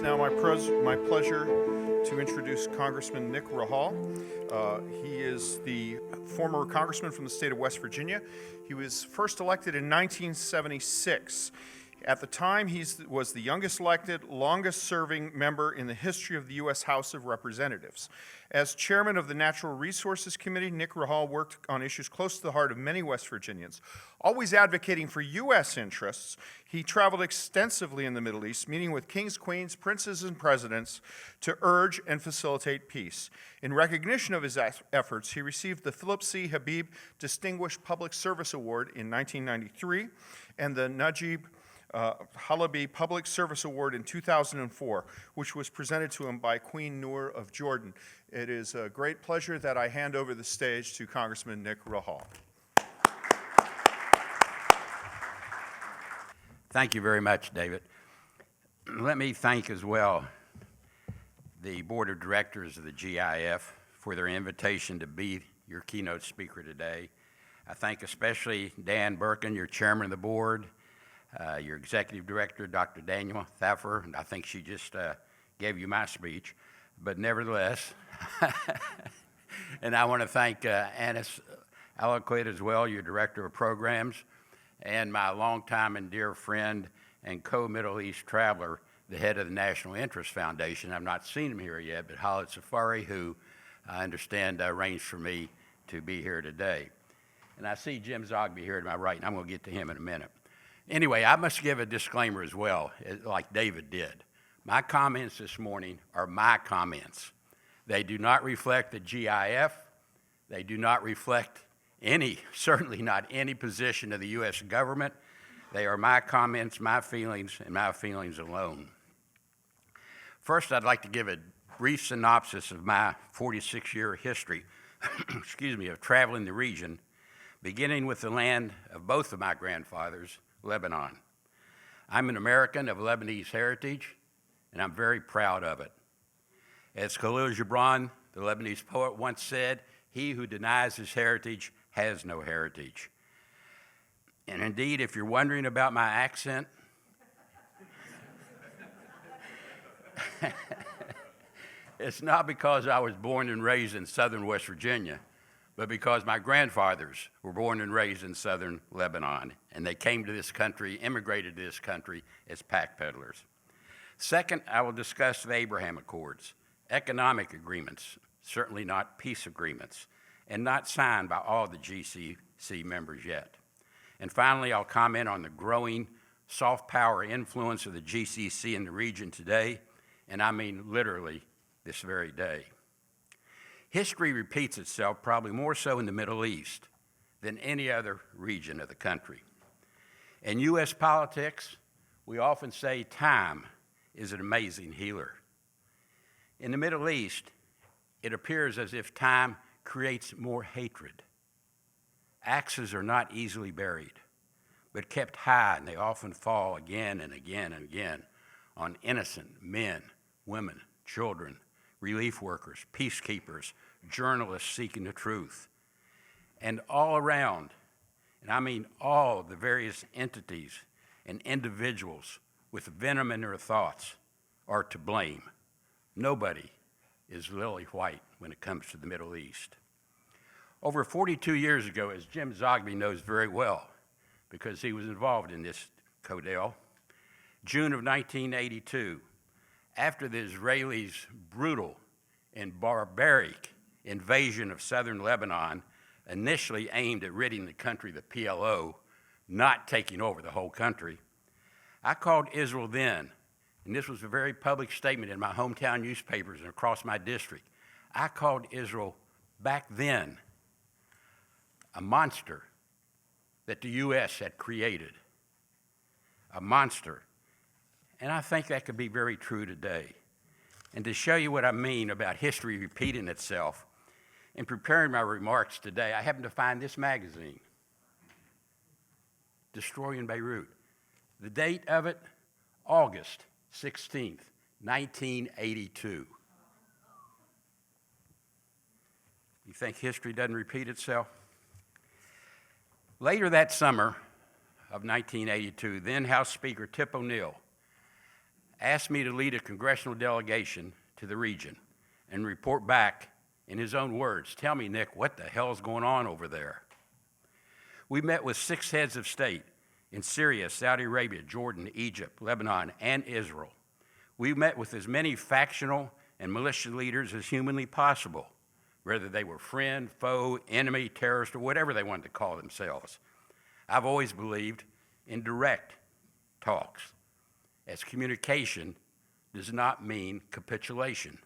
It's now my pleasure to introduce Congressman Nick Rahall. He is the former congressman from the state of West Virginia. He was first elected in 1976. At the time, he was the youngest elected, longest-serving member in the history of the U.S. House of Representatives. As chairman of the Natural Resources Committee, Nick Rahall worked on issues close to the heart of many West Virginians. Always advocating for U.S. interests, he traveled extensively in the Middle East, meeting with kings, queens, princes, and presidents to urge and facilitate peace. In recognition of his efforts, he received the Philip C. Habib Distinguished Public Service Award in 1993 and the Najib Halabi Public Service Award in 2004, which was presented to him by Queen Noor of Jordan. It is a great pleasure that I hand over the stage to Congressman Nick Rahall. Thank you very much, David. Let me thank as well the Board of Directors of the GIF for their invitation to be your keynote speaker today. I thank especially Dan Birkin, your chairman of the board, your executive director, Dr. Daniel Thaffer, and I think she just gave you my speech, but nevertheless, and I want to thank Anis Aliquid as well, your director of programs, and my longtime and dear friend and co-Middle East traveler, the head of the National Interest Foundation. I've not seen him here yet, but Khalid Safari, who I understand arranged for me to be here today. And I see Jim Zogby here to my right, and I'm going to get to him in a minute. Anyway, I must give a disclaimer as well, like David did. My comments this morning are my comments. They do not reflect the GIF. They do not reflect certainly not any position of the U.S. government. They are my comments, my feelings, and my feelings alone. First, I'd like to give a brief synopsis of my 46-year history, of traveling the region, beginning with the land of both of my grandfathers, Lebanon. I'm an American of Lebanese heritage, and I'm very proud of it. As Khalil Gibran, the Lebanese poet, once said, "He who denies his heritage has no heritage." And indeed, if you're wondering about my accent, it's not because I was born and raised in southern West Virginia, but because my grandfathers were born and raised in southern Lebanon, and they came to this country, immigrated to this country as pack peddlers. Second, I will discuss the Abraham Accords, economic agreements, certainly not peace agreements, and not signed by all the GCC members yet. And finally, I'll comment on the growing soft power influence of the GCC in the region today, and I mean literally this very day. History repeats itself probably more so in the Middle East than any other region of the country. In U.S. politics, we often say time is an amazing healer. In the Middle East, it appears as if time creates more hatred. Axes are not easily buried, but kept high, and they often fall again and again and again on innocent men, women, children, relief workers, peacekeepers, journalists seeking the truth. And all around, and I mean all of the various entities and individuals with venom in their thoughts are to blame. Nobody is lily white when it comes to the Middle East. Over 42 years ago, as Jim Zogby knows very well, because he was involved in this codel, June of 1982, after the Israelis' brutal and barbaric invasion of southern Lebanon, initially aimed at ridding the country of the PLO, not taking over the whole country, I called Israel then, and this was a very public statement in my hometown newspapers and across my district. I called Israel back then a monster that the U.S. had created, a monster. And I think that could be very true today. And to show you what I mean about history repeating itself, in preparing my remarks today, I happened to find this magazine, Destroying Beirut. The date of it, August 16th, 1982. You think history doesn't repeat itself? Later that summer of 1982, then House Speaker Tip O'Neill asked me to lead a congressional delegation to the region and report back in his own words. Tell me, Nick, what the hell is going on over there? We met with 6 heads of state in Syria, Saudi Arabia, Jordan, Egypt, Lebanon, and Israel. We met with as many factional and militia leaders as humanly possible, whether they were friend, foe, enemy, terrorist, or whatever they wanted to call themselves. I've always believed in direct talks, as communication does not mean capitulation.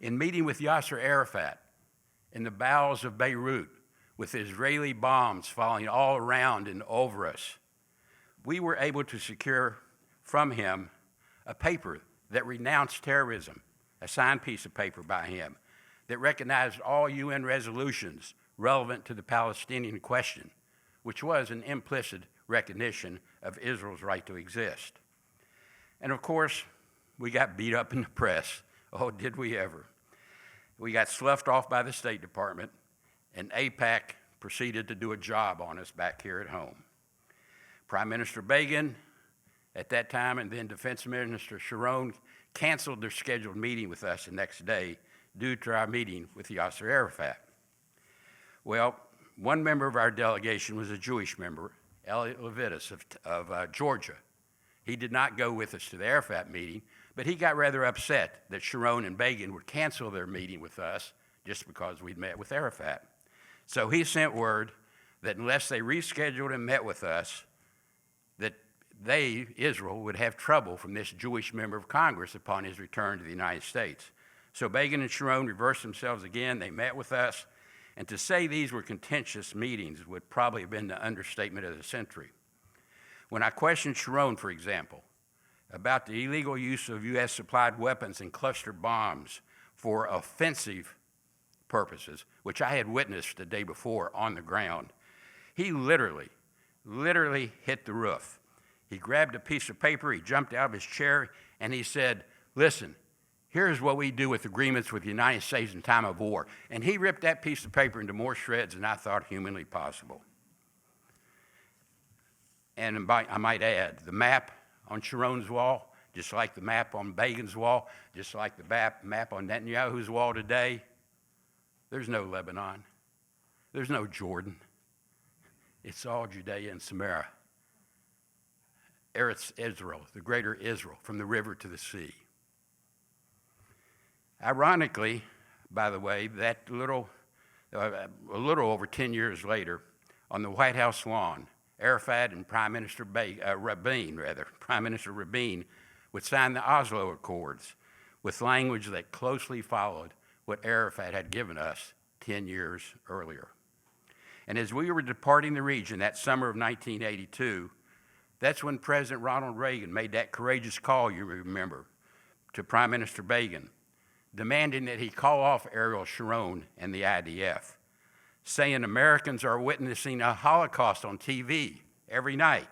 In meeting with Yasser Arafat in the bowels of Beirut, with Israeli bombs falling all around and over us, we were able to secure from him a paper that renounced terrorism, a signed piece of paper by him, that recognized all UN resolutions relevant to the Palestinian question, which was an implicit recognition of Israel's right to exist. And of course, we got beat up in the press. Oh, did we ever? We got sloughed off by the State Department, and AIPAC proceeded to do a job on us back here at home. Prime Minister Begin, at that time, and then Defense Minister Sharon canceled their scheduled meeting with us the next day due to our meeting with Yasser Arafat. Well, one member of our delegation was a Jewish member, Elliot Levitas of Georgia. He did not go with us to the Arafat meeting, but he got rather upset that Sharon and Begin would cancel their meeting with us just because we'd met with Arafat. So he sent word that unless they rescheduled and met with us, that they, Israel, would have trouble from this Jewish member of Congress upon his return to the United States. So Begin and Sharon reversed themselves again. They met with us. And to say these were contentious meetings would probably have been the understatement of the century. When I questioned Sharon, for example, about the illegal use of U.S. supplied weapons and cluster bombs for offensive purposes, which I had witnessed the day before on the ground, he literally hit the roof. He grabbed a piece of paper, he jumped out of his chair, and he said, "Listen, here's what we do with agreements with the United States in time of war." And he ripped that piece of paper into more shreds than I thought humanly possible. And I might add, the map on Sharon's wall, just like the map on Begin's wall, just like the map on Netanyahu's wall today, there's no Lebanon. There's no Jordan. It's all Judea and Samaria. Eretz Israel, the greater Israel, from the river to the sea. Ironically, by the way, that a little over 10 years later, on the White House lawn, Arafat and Prime Minister Rabin would sign the Oslo Accords with language that closely followed what Arafat had given us 10 years earlier. And as we were departing the region that summer of 1982, that's when President Ronald Reagan made that courageous call, you remember, to Prime Minister Begin, demanding that he call off Ariel Sharon and the IDF, saying Americans are witnessing a Holocaust on TV every night.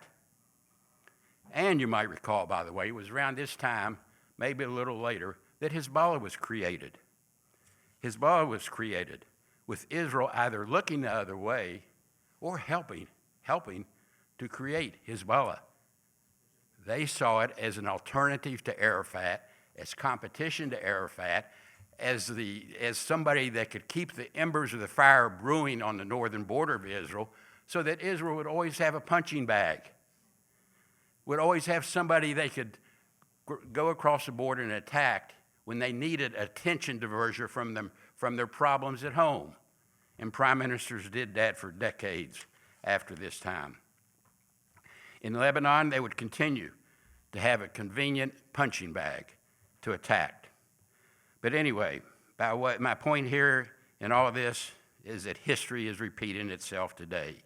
And you might recall, by the way, it was around this time, maybe a little later, that Hezbollah was created. Hezbollah was created with Israel either looking the other way or helping to create Hezbollah. They saw it as an alternative to Arafat, as competition to Arafat, as somebody that could keep the embers of the fire brewing on the northern border of Israel, so that Israel would always have a punching bag, would always have somebody they could go across the border and attack when they needed attention diversion from their problems at home. And prime ministers did that for decades after this time. In Lebanon, they would continue to have a convenient punching bag to attack. But anyway, my point here in all of this is that history is repeating itself today.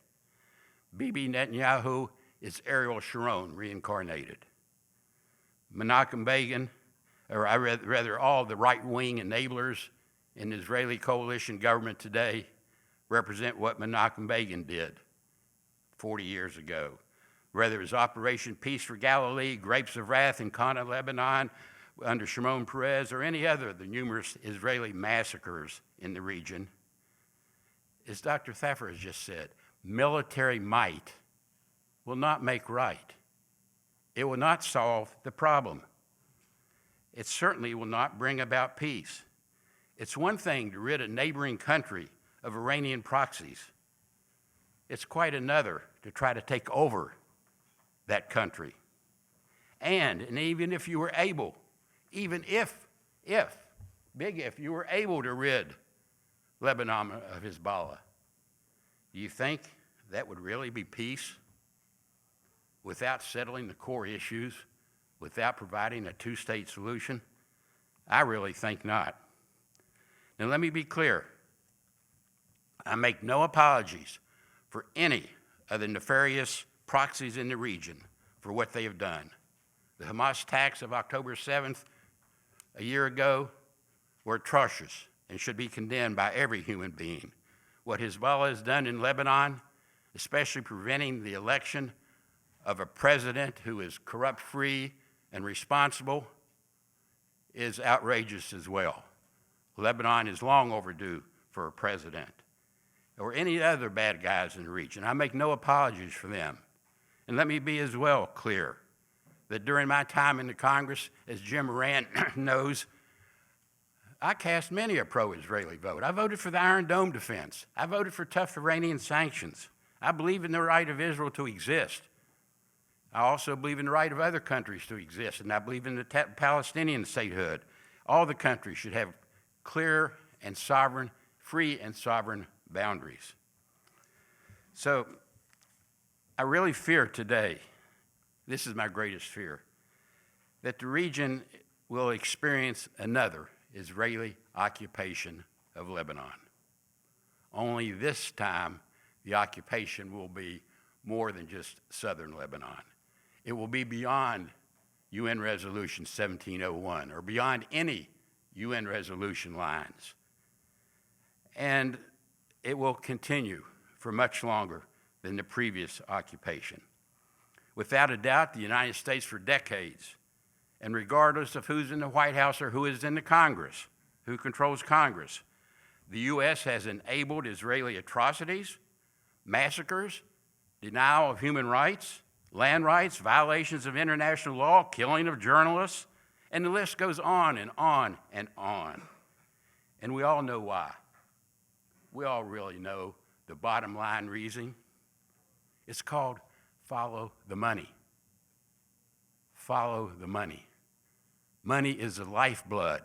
Bibi Netanyahu is Ariel Sharon reincarnated. Menachem Begin, or rather all the right-wing enablers in the Israeli coalition government today, represent what Menachem Begin did 40 years ago. Whether it was Operation Peace for Galilee, Grapes of Wrath in Qana, Lebanon, under Shimon Peres, or any other of the numerous Israeli massacres in the region, as Dr. Thaffer has just said, military might will not make right. It will not solve the problem. It certainly will not bring about peace. It's one thing to rid a neighboring country of Iranian proxies. It's quite another to try to take over that country. And even if you were able, even if, big if, you were able to rid Lebanon of Hezbollah, do you think that would really be peace without settling the core issues, without providing a two-state solution? I really think not. Now, let me be clear. I make no apologies for any of the nefarious proxies in the region for what they have done. The Hamas attacks of October 7th, a year ago, were atrocious and should be condemned by every human being. What Hezbollah has done in Lebanon, especially preventing the election of a president who is corrupt-free and responsible, is outrageous as well. Lebanon is long overdue for a president, or any other bad guys in the region. I make no apologies for them. And let me be as well clear that during my time in the Congress, as Jim Moran knows, I cast many a pro-Israeli vote. I voted for the Iron Dome defense. I voted for tough Iranian sanctions. I believe in the right of Israel to exist. I also believe in the right of other countries to exist, and I believe in the Palestinian statehood. All the countries should have clear and sovereign, free and sovereign boundaries. So I really fear today, this is my greatest fear, that the region will experience another Israeli occupation of Lebanon. Only this time, the occupation will be more than just southern Lebanon. It will be beyond UN Resolution 1701 or beyond any UN resolution lines. And it will continue for much longer than the previous occupation. Without a doubt, the United States for decades, and regardless of who's in the White House or who is in the Congress, who controls Congress, the U.S. has enabled Israeli atrocities, massacres, denial of human rights, land rights, violations of international law, killing of journalists, and the list goes on and on and on. And we all know why. We all really know the bottom line reason. It's called follow the money. Follow the money. Money is the lifeblood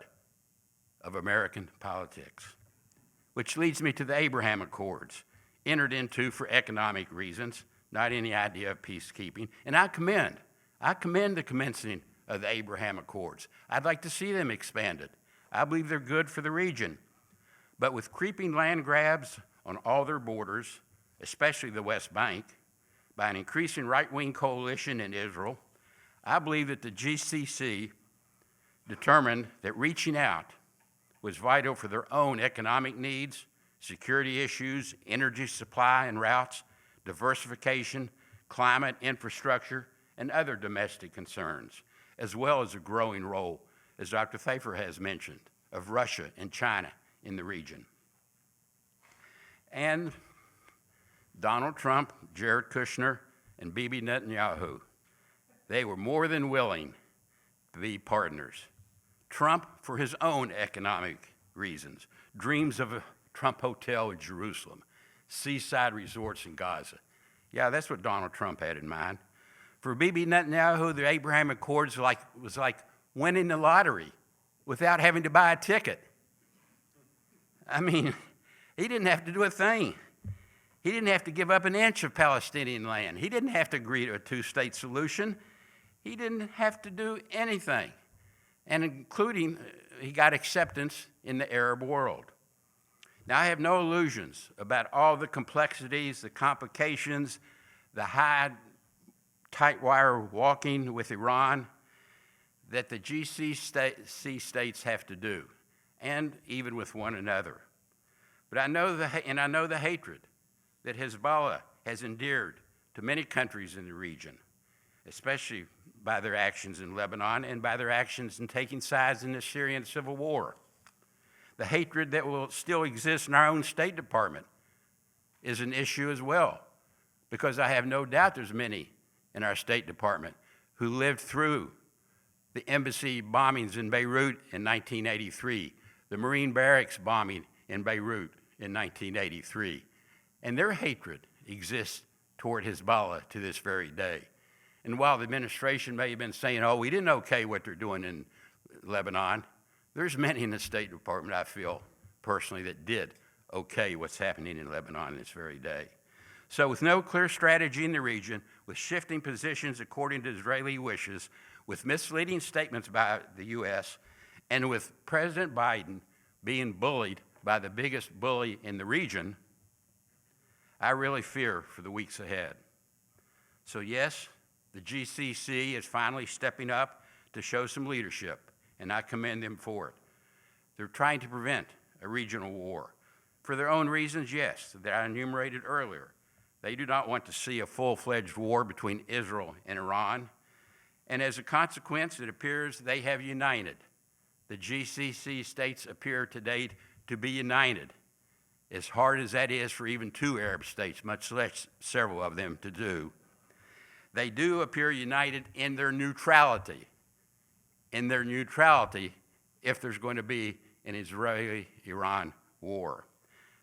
of American politics, which leads me to the Abraham Accords, entered into for economic reasons, not any idea of peacekeeping. And I commend the commencing of the Abraham Accords. I'd like to see them expanded. I believe they're good for the region. But with creeping land grabs on all their borders, especially the West Bank, by an increasing right-wing coalition in Israel, I believe that the GCC determined that reaching out was vital for their own economic needs, security issues, energy supply and routes, diversification, climate, infrastructure, and other domestic concerns, as well as a growing role, as Dr. Thafer has mentioned, of Russia and China in the region. And Donald Trump, Jared Kushner, and Bibi Netanyahu, they were more than willing to be partners. Trump, for his own economic reasons, dreams of a Trump hotel in Jerusalem, seaside resorts in Gaza. Yeah, that's what Donald Trump had in mind. For Bibi Netanyahu, the Abraham Accords was like winning the lottery without having to buy a ticket. I mean, he didn't have to do a thing. He didn't have to give up an inch of Palestinian land. He didn't have to agree to a two-state solution. He didn't have to do anything, and including he got acceptance in the Arab world. Now, I have no illusions about all the complexities, the complications, the high tight wire walking with Iran that the GCC states have to do, and even with one another. But I know the hatred that Hezbollah has endeared to many countries in the region, especially by their actions in Lebanon and by their actions in taking sides in the Syrian civil war. The hatred that will still exist in our own State Department is an issue as well, because I have no doubt there's many in our State Department who lived through the embassy bombings in Beirut in 1983, the Marine barracks bombing in Beirut in 1983. And their hatred exists toward Hezbollah to this very day. And while the administration may have been saying, oh, we didn't okay what they're doing in Lebanon, there's many in the State Department, I feel personally, that did okay what's happening in Lebanon this very day. So with no clear strategy in the region, with shifting positions according to Israeli wishes, with misleading statements by the U.S., and with President Biden being bullied by the biggest bully in the region, I really fear for the weeks ahead. So yes, the GCC is finally stepping up to show some leadership, and I commend them for it. They're trying to prevent a regional war. For their own reasons, yes, that I enumerated earlier. They do not want to see a full-fledged war between Israel and Iran. And as a consequence, it appears they have united. The GCC states appear today to be united, as hard as that is for even two Arab states, much less several of them to do. They do appear united in their neutrality. In their neutrality, if there's going to be an Israeli-Iran war.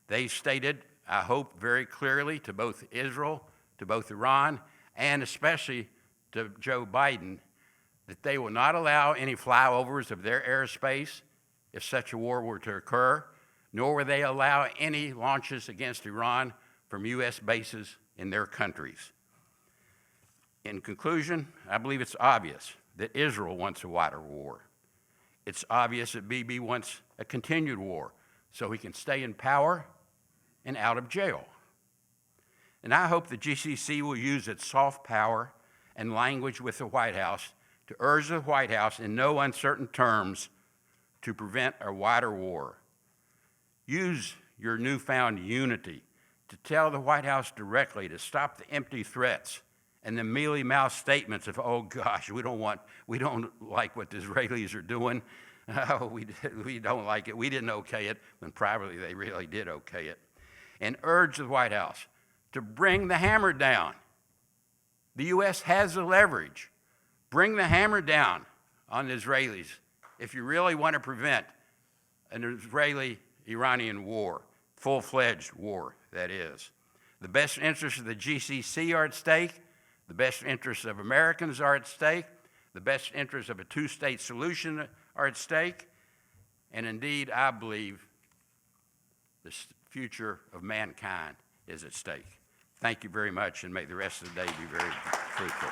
They stated, I hope very clearly to both Israel, to both Iran, and especially to Joe Biden, that they will not allow any flyovers of their airspace if such a war were to occur, nor will they allow any launches against Iran from U.S. bases in their countries. In conclusion, I believe it's obvious that Israel wants a wider war. It's obvious that Bibi wants a continued war so he can stay in power and out of jail. And I hope the GCC will use its soft power and language with the White House to urge the White House in no uncertain terms to prevent a wider war. Use your newfound unity to tell the White House directly to stop the empty threats and the mealy-mouthed statements of, oh gosh, we don't like what the Israelis are doing. Oh, we don't like it. We didn't okay it, when privately they really did okay it. And urge the White House to bring the hammer down. The U.S. has the leverage. Bring the hammer down on the Israelis if you really want to prevent an Israeli-Iranian war, full-fledged war, that is. The best interests of the GCC are at stake. The best interests of Americans are at stake. The best interests of a two-state solution are at stake. And indeed, I believe the future of mankind is at stake. Thank you very much, and may the rest of the day be very fruitful.